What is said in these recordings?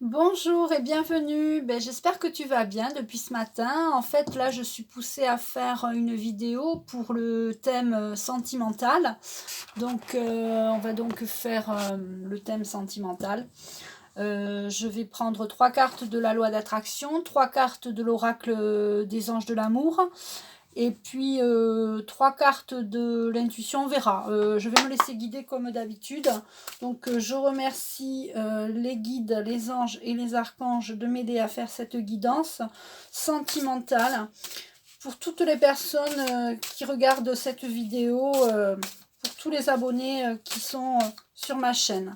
Bonjour et bienvenue. J'espère que tu vas bien depuis ce matin. En fait, là, je suis poussée à faire une vidéo pour le thème sentimental. On va donc faire le thème sentimental. Je vais prendre 3 cartes de la loi d'attraction, 3 cartes de l'oracle des anges de l'amour. Et puis 3 cartes de l'intuition, on verra. Je vais me laisser guider comme d'habitude. Je remercie les guides, les anges et les archanges de m'aider à faire cette guidance sentimentale. Pour toutes les personnes qui regardent cette vidéo, pour tous les abonnés qui sont sur ma chaîne.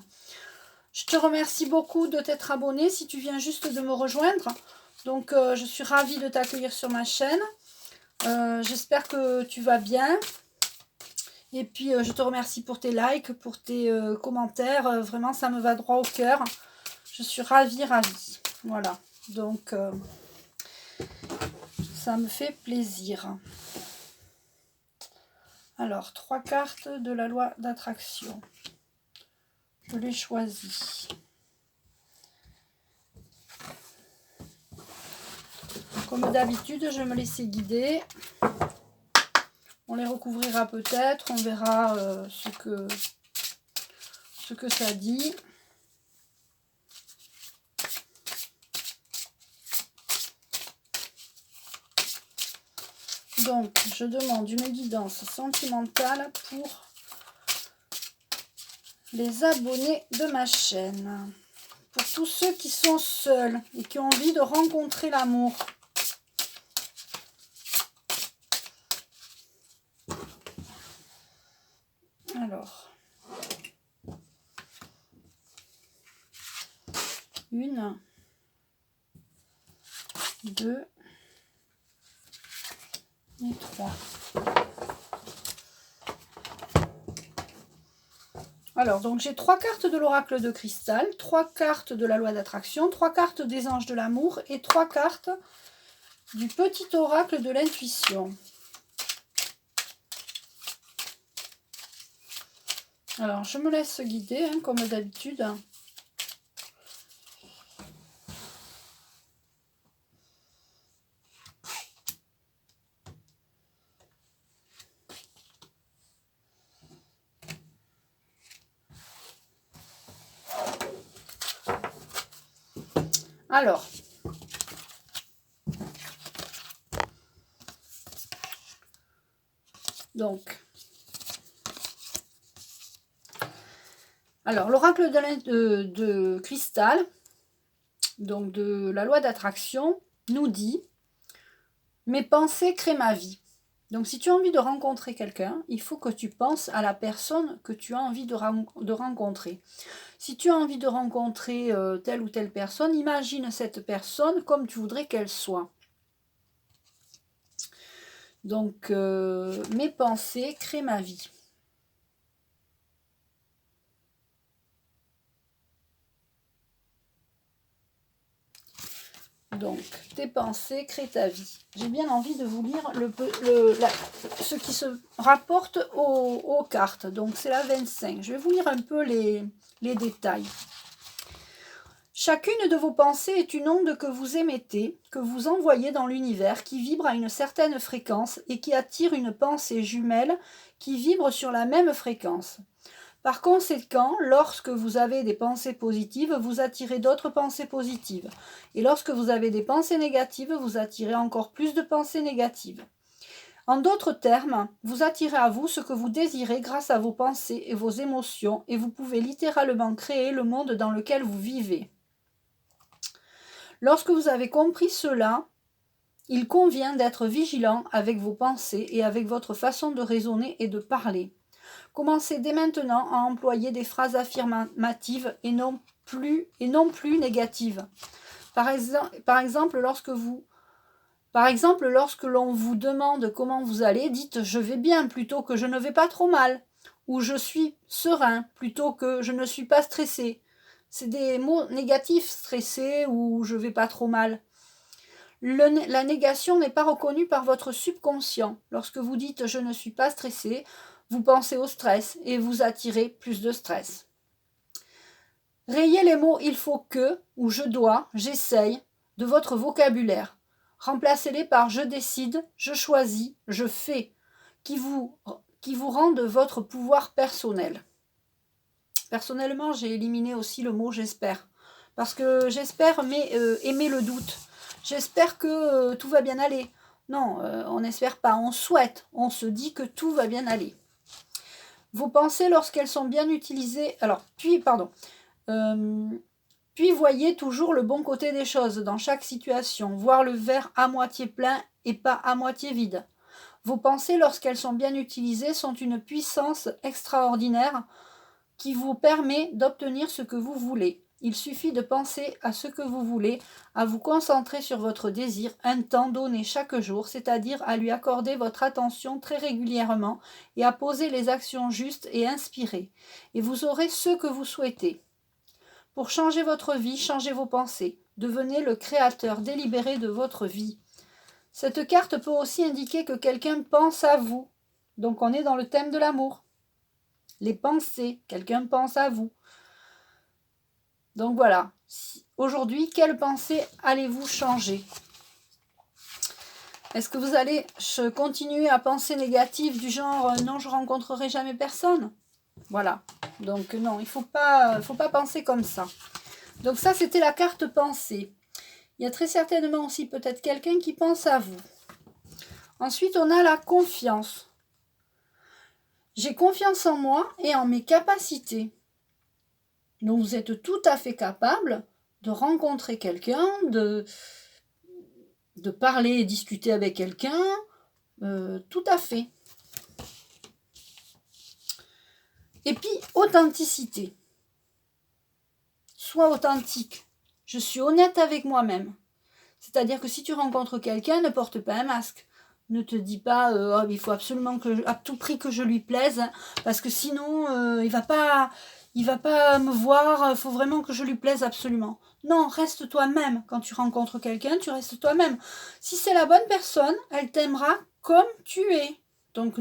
Je te remercie beaucoup de t'être abonné si tu viens juste de me rejoindre. Je suis ravie de t'accueillir sur ma chaîne. J'espère que tu vas bien. Et puis, je te remercie pour tes likes, pour tes commentaires. Vraiment, ça me va droit au cœur. Je suis ravie. Voilà. Ça me fait plaisir. Alors, 3 cartes de la loi d'attraction. Je les choisis. Comme d'habitude, je vais me laisser guider. On les recouvrira peut-être. On verra ce que ça dit. Donc, je demande une guidance sentimentale pour les abonnés de ma chaîne. Pour tous ceux qui sont seuls et qui ont envie de rencontrer l'amour. Alors, 1, 2 et 3. Alors, donc j'ai 3 cartes de l'oracle de cristal, 3 cartes de la loi d'attraction, 3 cartes des anges de l'amour et 3 cartes du petit oracle de l'intuition. Alors, je me laisse guider, comme d'habitude. Alors, l'oracle de cristal, donc de la loi d'attraction, nous dit « Mes pensées créent ma vie ». Donc, si tu as envie de rencontrer quelqu'un, il faut que tu penses à la personne que tu as envie de rencontrer. Si tu as envie de rencontrer telle ou telle personne, imagine cette personne comme tu voudrais qu'elle soit. Donc, mes pensées créent ma vie. Donc, tes pensées créent ta vie. J'ai bien envie de vous lire ce qui se rapporte aux cartes. Donc, c'est la 25. Je vais vous lire un peu les détails. Chacune de vos pensées est une onde que vous émettez, que vous envoyez dans l'univers, qui vibre à une certaine fréquence et qui attire une pensée jumelle qui vibre sur la même fréquence. Par conséquent, lorsque vous avez des pensées positives, vous attirez d'autres pensées positives. Et lorsque vous avez des pensées négatives, vous attirez encore plus de pensées négatives. En d'autres termes, vous attirez à vous ce que vous désirez grâce à vos pensées et vos émotions, et vous pouvez littéralement créer le monde dans lequel vous vivez. Lorsque vous avez compris cela, il convient d'être vigilant avec vos pensées et avec votre façon de raisonner et de parler. Commencez dès maintenant à employer des phrases affirmatives et non plus négatives. Par exemple, lorsque l'on vous demande comment vous allez, dites « je vais bien » plutôt que « je ne vais pas trop mal » ou « je suis serein » plutôt que « je ne suis pas stressé ». C'est des mots négatifs, stressé ou « je vais pas trop mal ». La négation n'est pas reconnue par votre subconscient. Lorsque vous dites « je ne suis pas stressé », vous pensez au stress et vous attirez plus de stress. Rayez les mots il faut que ou je dois, j'essaye de votre vocabulaire. Remplacez-les par je décide, je choisis, je fais, qui vous rendent votre pouvoir personnel. Personnellement, j'ai éliminé aussi le mot j'espère. Parce que j'espère aimer le doute. J'espère que tout va bien aller. Non, on n'espère pas, on souhaite. On se dit que tout va bien aller. Vos pensées, lorsqu'elles sont bien utilisées... Puis voyez toujours le bon côté des choses dans chaque situation. Voir le verre à moitié plein et pas à moitié vide. Vos pensées, lorsqu'elles sont bien utilisées, sont une puissance extraordinaire qui vous permet d'obtenir ce que vous voulez. Il suffit de penser à ce que vous voulez, à vous concentrer sur votre désir un temps donné chaque jour, c'est-à-dire à lui accorder votre attention très régulièrement et à poser les actions justes et inspirées. Et vous aurez ce que vous souhaitez. Pour changer votre vie, changez vos pensées. Devenez le créateur délibéré de votre vie. Cette carte peut aussi indiquer que quelqu'un pense à vous. Donc on est dans le thème de l'amour. Les pensées, quelqu'un pense à vous. Donc voilà, aujourd'hui, quelle pensée allez-vous changer? Est-ce que vous allez continuer à penser négatif du genre non, je rencontrerai jamais personne? Voilà, donc non, il faut pas penser comme ça. Donc ça, c'était la carte pensée. Il y a très certainement aussi peut-être quelqu'un qui pense à vous. Ensuite, on a la confiance. J'ai confiance en moi et en mes capacités. Donc vous êtes tout à fait capable de rencontrer quelqu'un, de parler et discuter avec quelqu'un, tout à fait. Et puis, authenticité. Sois authentique. Je suis honnête avec moi-même. C'est-à-dire que si tu rencontres quelqu'un, ne porte pas un masque. Ne te dis pas oh, il faut absolument à tout prix que je lui plaise, parce que sinon il va pas me voir, il faut vraiment que je lui plaise absolument. Non, reste toi-même. Quand tu rencontres quelqu'un, tu restes toi-même. Si c'est la bonne personne, elle t'aimera comme tu es. Donc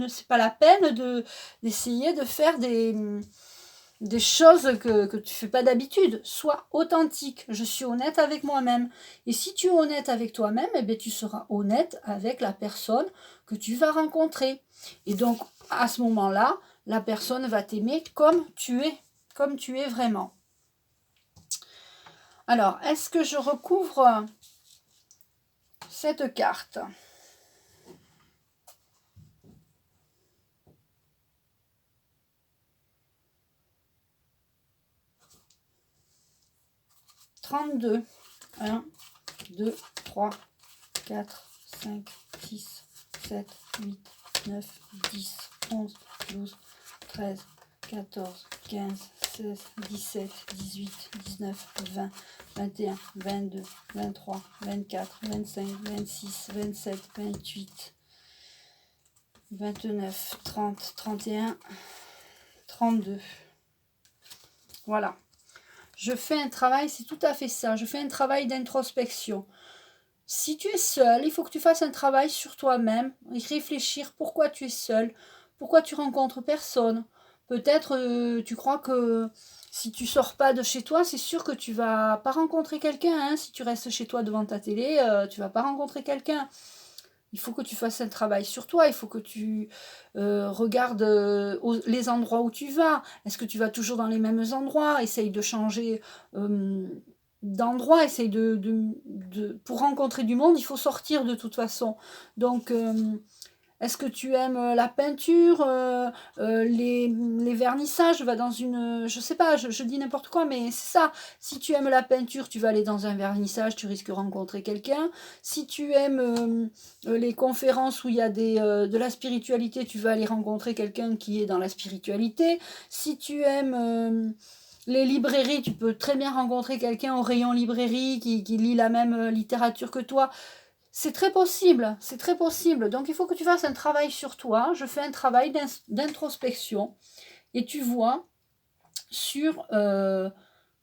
c'est pas la peine d'essayer de faire des choses que tu ne fais pas d'habitude. Sois authentique. Je suis honnête avec moi-même. Et si tu es honnête avec toi-même, eh bien, tu seras honnête avec la personne que tu vas rencontrer. Et donc, à ce moment-là, la personne va t'aimer comme tu es vraiment. Alors, est-ce que je recouvre cette carte ? « 32, 1, 2, 3, 4, 5, 6, 7, 8, 9, 10, 11, 12, 13, 14, 15, 16, 17, 18, 19, 20, 21, 22, 23, 24, 25, 26, 27, 28, 29, 30, 31, 32. Voilà. Je fais un travail, c'est tout à fait ça. Je fais un travail d'introspection. Si tu es seul, il faut que tu fasses un travail sur toi-même, réfléchir pourquoi tu es seul, pourquoi tu rencontres personne. Peut-être tu crois que si tu sors pas de chez toi, c'est sûr que tu vas pas rencontrer quelqu'un. Hein. Si tu restes chez toi devant ta télé, tu vas pas rencontrer quelqu'un. Il faut que tu fasses un travail sur toi, il faut que tu regardes les endroits où tu vas. Est-ce que tu vas toujours dans les mêmes endroits? Essaye de changer d'endroit, essaye pour rencontrer du monde, il faut sortir de toute façon. Donc, est-ce que tu aimes la peinture, les vernissages? Va dans une... Je sais pas, je dis n'importe quoi, mais c'est ça. Si tu aimes la peinture, tu vas aller dans un vernissage, tu risques de rencontrer quelqu'un. Si tu aimes les conférences où il y a de la spiritualité, tu vas aller rencontrer quelqu'un qui est dans la spiritualité. Si tu aimes... les librairies, tu peux très bien rencontrer quelqu'un au rayon librairie qui lit la même littérature que toi. C'est très possible, c'est très possible. Donc il faut que tu fasses un travail sur toi. Je fais un travail d'introspection et tu vois sur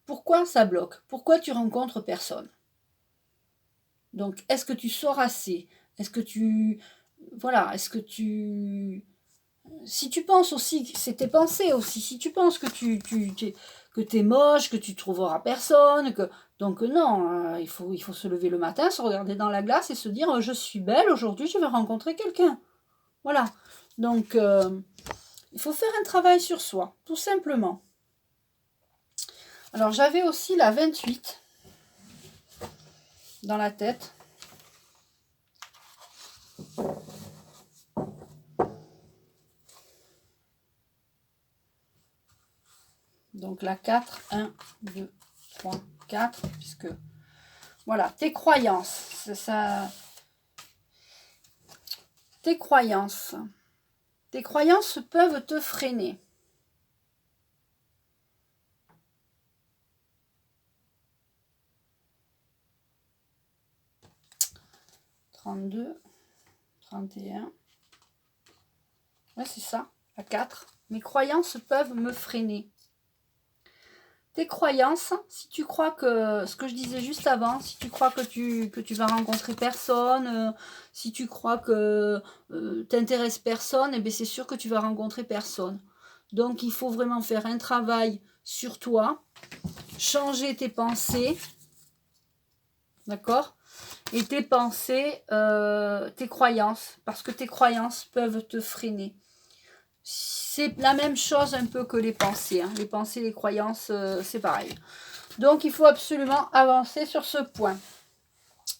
pourquoi ça bloque, pourquoi tu rencontres personne. Donc est-ce que tu sors assez? Est-ce que tu... Voilà, est-ce que tu... Si tu penses aussi, c'est tes pensées aussi, si tu penses que que tu es moche, que tu trouveras personne. Donc non, il faut se lever le matin, se regarder dans la glace et se dire je suis belle, aujourd'hui je vais rencontrer quelqu'un. Voilà. Donc il faut faire un travail sur soi, tout simplement. Alors j'avais aussi la 28 dans la tête. Donc la 4, 1, 2, 3, 4, puisque voilà, tes croyances, c'est ça. Tes croyances peuvent te freiner. « 32, 31. Ouais, c'est ça, la 4. Mes croyances peuvent me freiner. Tes croyances, si tu crois que, ce que je disais juste avant, si tu crois que tu vas rencontrer personne, si tu crois que t'intéresses personne, eh bien c'est sûr que tu vas rencontrer personne. Donc il faut vraiment faire un travail sur toi, changer tes pensées, d'accord? Et tes pensées, tes croyances, parce que tes croyances peuvent te freiner. C'est la même chose un peu que les pensées. Hein. Les pensées, les croyances, c'est pareil. Donc, il faut absolument avancer sur ce point.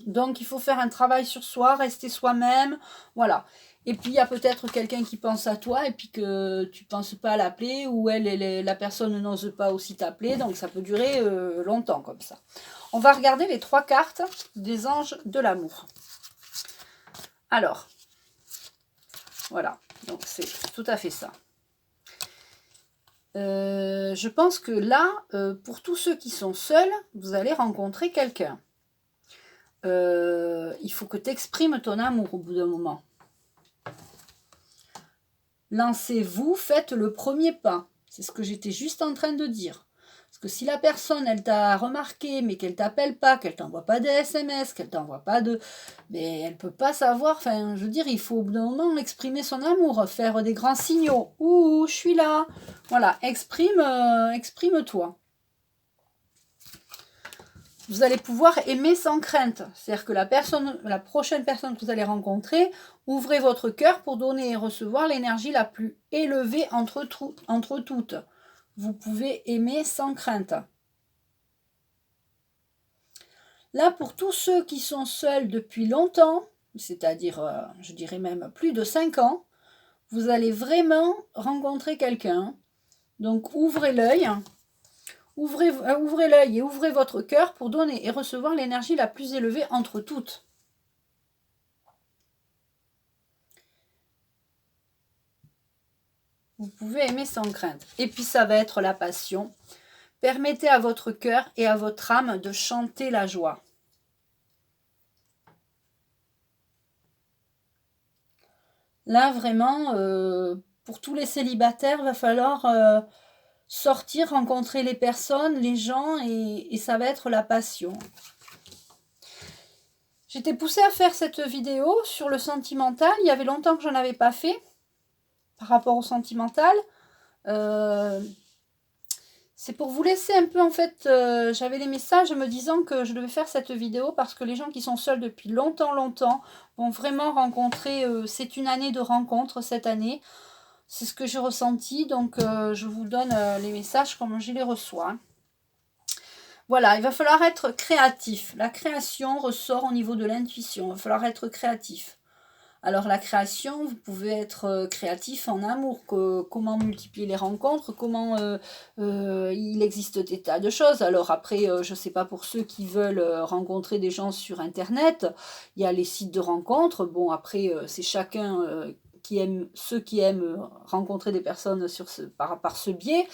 Donc, il faut faire un travail sur soi, rester soi-même. Voilà. Et puis, il y a peut-être quelqu'un qui pense à toi et puis que tu ne penses pas à l'appeler ou la personne n'ose pas aussi t'appeler. Donc, ça peut durer longtemps comme ça. On va regarder les 3 cartes des anges de l'amour. Alors, voilà. Donc, c'est tout à fait ça. Je pense que là, pour tous ceux qui sont seuls, vous allez rencontrer quelqu'un. Il faut que tu exprimes ton amour au bout d'un moment. Lancez-vous, faites le premier pas. C'est ce que j'étais juste en train de dire. Parce que si la personne, elle t'a remarqué, mais qu'elle t'appelle pas, qu'elle t'envoie pas de SMS, qu'elle t'envoie pas de... Mais elle peut pas savoir, enfin, je veux dire, il faut au bout d'un moment exprimer son amour, faire des grands signaux. Ouh, je suis là. Voilà, exprime-toi. Vous allez pouvoir aimer sans crainte. C'est-à-dire que la prochaine personne que vous allez rencontrer, ouvrez votre cœur pour donner et recevoir l'énergie la plus élevée entre toutes. Vous pouvez aimer sans crainte. Là, pour tous ceux qui sont seuls depuis longtemps, c'est-à-dire, je dirais même plus de 5 ans, vous allez vraiment rencontrer quelqu'un. Donc, ouvrez l'œil. Ouvrez l'œil et ouvrez votre cœur pour donner et recevoir l'énergie la plus élevée entre toutes. Vous pouvez aimer sans crainte. Et puis ça va être la passion. Permettez à votre cœur et à votre âme de chanter la joie. Là, vraiment, pour tous les célibataires, il va falloir sortir, rencontrer les personnes, les gens, et ça va être la passion. J'étais poussée à faire cette vidéo sur le sentimental. Il y avait longtemps que je n'en avais pas fait par rapport au sentimental. C'est pour vous laisser un peu, en fait, j'avais les messages me disant que je devais faire cette vidéo parce que les gens qui sont seuls depuis longtemps vont vraiment rencontrer, c'est une année de rencontres cette année. C'est ce que j'ai ressenti, donc je vous donne les messages comme je les reçois. Voilà, il va falloir être créatif. La création ressort au niveau de l'intuition. Il va falloir être créatif. Alors la création, vous pouvez être créatif en amour. Comment multiplier les rencontres, comment il existe des tas de choses. Alors après, je ne sais pas pour ceux qui veulent rencontrer des gens sur Internet, il y a les sites de rencontres. Bon, après, c'est chacun... ceux qui aiment rencontrer des personnes par ce biais,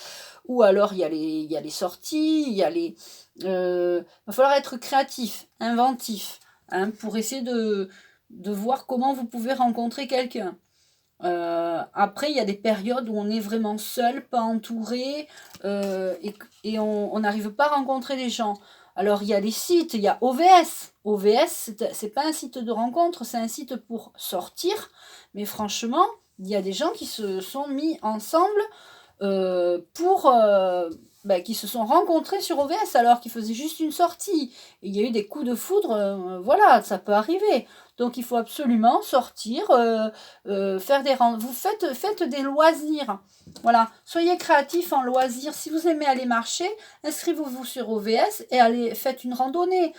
ou alors il y a les sorties, il va falloir être créatif, inventif, hein, pour essayer de voir comment vous pouvez rencontrer quelqu'un. Après, il y a des périodes où on est vraiment seul, pas entouré, et on n'arrive pas à rencontrer des gens. Alors, il y a des sites, il y a OVS. OVS, c'est pas un site de rencontre, c'est un site pour sortir. Mais franchement, il y a des gens qui se sont mis ensemble pour qui se sont rencontrés sur OVS alors qu'ils faisaient juste une sortie. Et il y a eu des coups de foudre, voilà, ça peut arriver. Donc il faut absolument sortir, faire des vous faites des loisirs. Voilà, soyez créatifs en loisirs. Si vous aimez aller marcher, inscrivez-vous sur OVS et allez, faites une randonnée.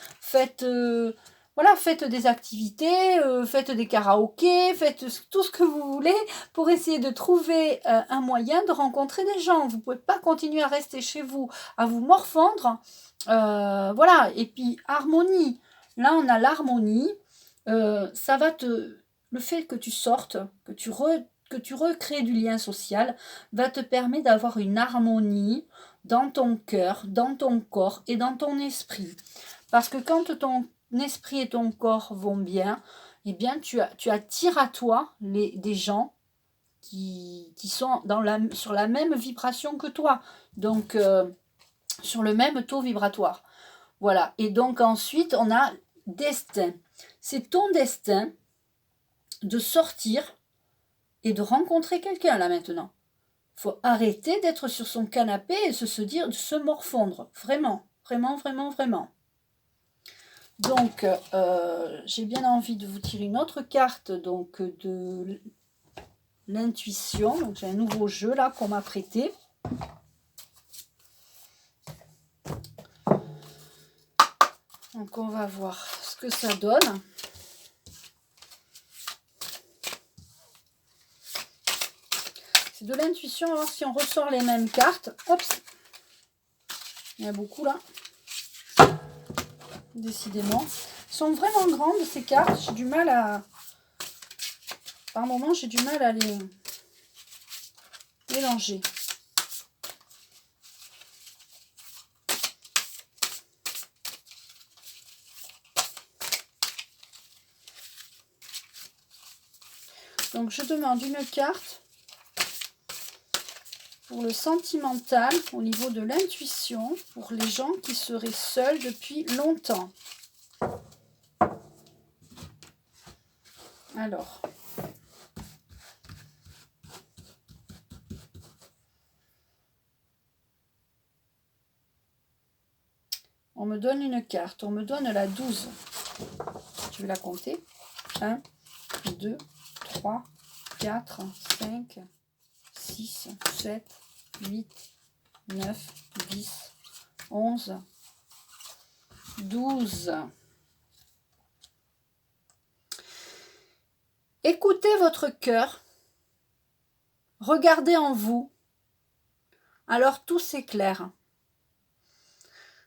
Voilà, faites des activités, faites des karaokés, faites tout ce que vous voulez pour essayer de trouver un moyen de rencontrer des gens. Vous ne pouvez pas continuer à rester chez vous, à vous morfondre. Voilà, et puis harmonie. Là, on a l'harmonie. Ça va le fait que tu sortes, que tu recrées du lien social, va te permettre d'avoir une harmonie dans ton cœur, dans ton corps et dans ton esprit. Parce que quand ton esprit et ton corps vont bien, eh bien tu attires à toi des gens qui sont sur la même vibration que toi. Donc, sur le même taux vibratoire. Voilà. Et donc ensuite, on a destin. C'est ton destin de sortir et de rencontrer quelqu'un là maintenant. Il faut arrêter d'être sur son canapé et de se morfondre. Vraiment, vraiment, vraiment, vraiment. Donc, j'ai bien envie de vous tirer une autre carte donc de l'intuition. Donc, j'ai un nouveau jeu là qu'on m'a prêté. Donc, on va voir ce que ça donne. C'est de l'intuition. On va voir si on ressort les mêmes cartes. Hop, il y en a beaucoup là. Décidément. Elles sont vraiment grandes ces cartes. J'ai du mal à... Par moments, j'ai du mal à les mélanger. Donc, je demande une carte pour le sentimental au niveau de l'intuition pour les gens qui seraient seuls depuis longtemps. Alors, on me donne une carte, on me donne la 12. Je vais la compter. 1, 2, 3, 4, 5, 6, 7, 8, 9, 10, 11, 12. Écoutez votre cœur. Regardez en vous. Alors tout s'éclaire.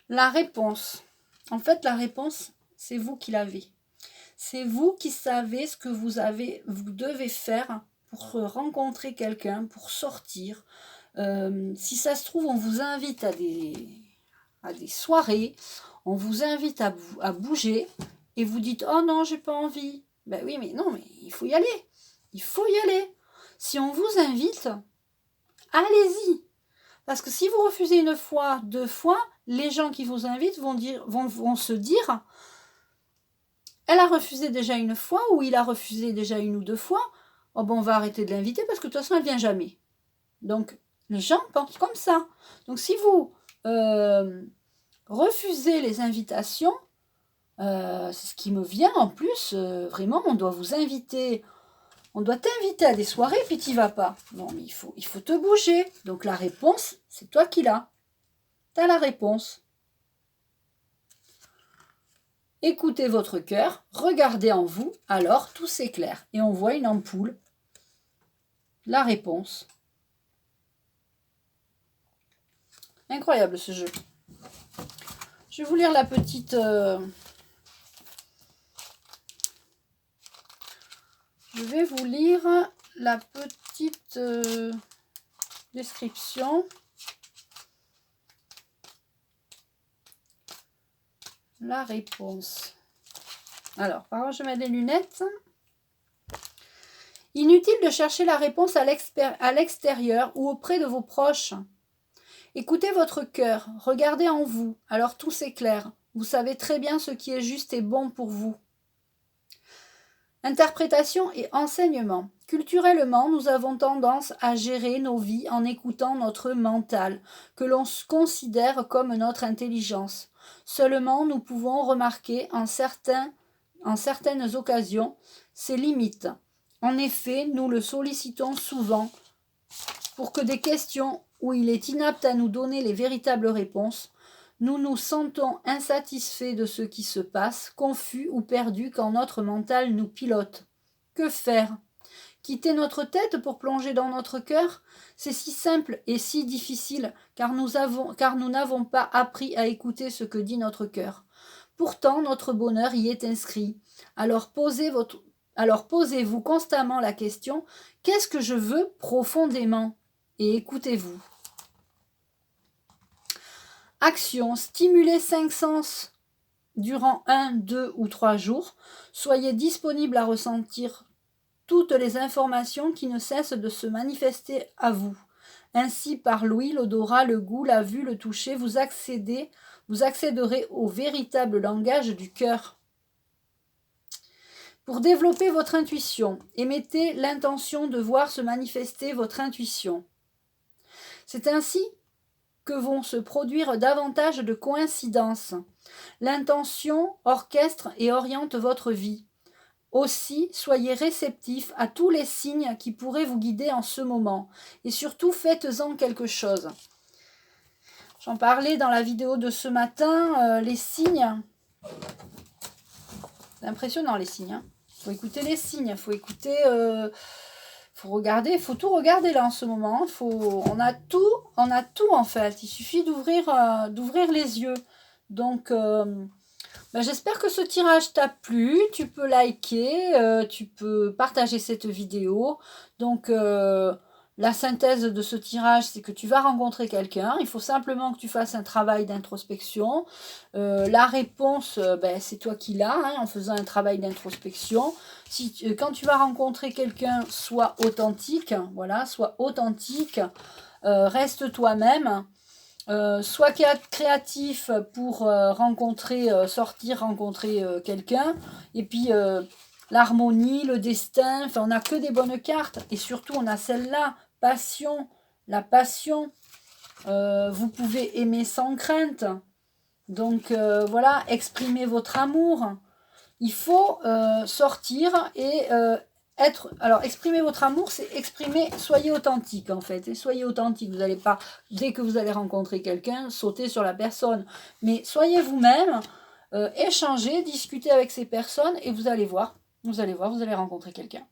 La réponse. En fait, la réponse, c'est vous qui l'avez. C'est vous qui savez ce que vous devez faire pour rencontrer quelqu'un, pour sortir. Si ça se trouve, on vous invite à des soirées, on vous invite à bouger, et vous dites « Oh non, j'ai pas envie ». Ben oui, mais non, mais il faut y aller. Il faut y aller. Si on vous invite, allez-y. Parce que si vous refusez une fois, 2 fois, les gens qui vous invitent vont se dire « Elle a refusé déjà une fois » ou « Il a refusé déjà 1 ou 2 fois. Oh ben on va arrêter de l'inviter parce que de toute façon, elle ne vient jamais. » Donc, les gens pensent comme ça. Donc, si vous refusez les invitations, c'est ce qui me vient en plus. Vraiment, on doit vous inviter. On doit t'inviter à des soirées, puis tu n'y vas pas. Non, mais il faut te bouger. Donc, la réponse, c'est toi qui l'as. Tu as la réponse. Écoutez votre cœur, regardez en vous, alors tout s'éclaire. Et on voit une ampoule. La réponse. Incroyable ce jeu. Je vais vous lire la petite... Je vais vous lire la petite description. La réponse. Alors, par contre, je mets des lunettes. Inutile de chercher la réponse à l'extérieur ou auprès de vos proches. Écoutez votre cœur, regardez en vous, alors tout s'éclaire. Vous savez très bien ce qui est juste et bon pour vous. Interprétation et enseignement. Culturellement, nous avons tendance à gérer nos vies en écoutant notre mental, que l'on considère comme notre intelligence. Seulement, nous pouvons remarquer en certaines occasions ses limites. En effet, nous le sollicitons souvent pour que des questions où il est inapte à nous donner les véritables réponses, nous nous sentons insatisfaits de ce qui se passe, confus ou perdus quand notre mental nous pilote. Que faire? Quitter notre tête pour plonger dans notre cœur? C'est si simple et si difficile car nous n'avons pas appris à écouter ce que dit notre cœur. Pourtant, notre bonheur y est inscrit. Alors posez-vous constamment la question: qu'est-ce que je veux profondément? Et écoutez-vous. Action: stimulez 5 sens durant 1, 2 ou 3 jours. Soyez disponible à ressentir toutes les informations qui ne cessent de se manifester à vous. Ainsi, par l'ouïe, l'odorat, le goût, la vue, le toucher, vous accéderez au véritable langage du cœur. Pour développer votre intuition, émettez l'intention de voir se manifester votre intuition. C'est ainsi que vont se produire davantage de coïncidences. L'intention orchestre et oriente votre vie. Aussi, soyez réceptif à tous les signes qui pourraient vous guider en ce moment. Et surtout, faites-en quelque chose. J'en parlais dans la vidéo de ce matin, les signes. C'est impressionnant les signes. Hein. Faut écouter les signes, faut écouter... faut regarder, faut tout regarder là en ce moment. On a tout en fait. Il suffit d'ouvrir les yeux. Donc, j'espère que ce tirage t'a plu. Tu peux liker, tu peux partager cette vidéo. Donc, la synthèse de ce tirage, c'est que tu vas rencontrer quelqu'un. Il faut simplement que tu fasses un travail d'introspection. La réponse, c'est toi qui l'as, hein, en faisant un travail d'introspection. Quand tu vas rencontrer quelqu'un, sois authentique. Voilà, sois authentique. Reste toi-même. Sois créatif pour rencontrer quelqu'un. Et puis, l'harmonie, le destin, enfin, on n'a que des bonnes cartes. Et surtout, on a celle-là, passion. La passion, vous pouvez aimer sans crainte. Donc, voilà, exprimez votre amour. Il faut sortir et alors, exprimer votre amour, c'est soyez authentique en fait. Et soyez authentique, vous n'allez pas, dès que vous allez rencontrer quelqu'un, sauter sur la personne. Mais soyez vous-même, échangez, discutez avec ces personnes et vous allez voir, vous allez rencontrer quelqu'un.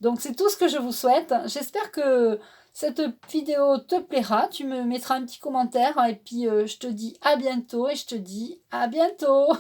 Donc, c'est tout ce que je vous souhaite. J'espère que cette vidéo te plaira. Tu me mettras un petit commentaire et puis je te dis à bientôt et je te dis à bientôt.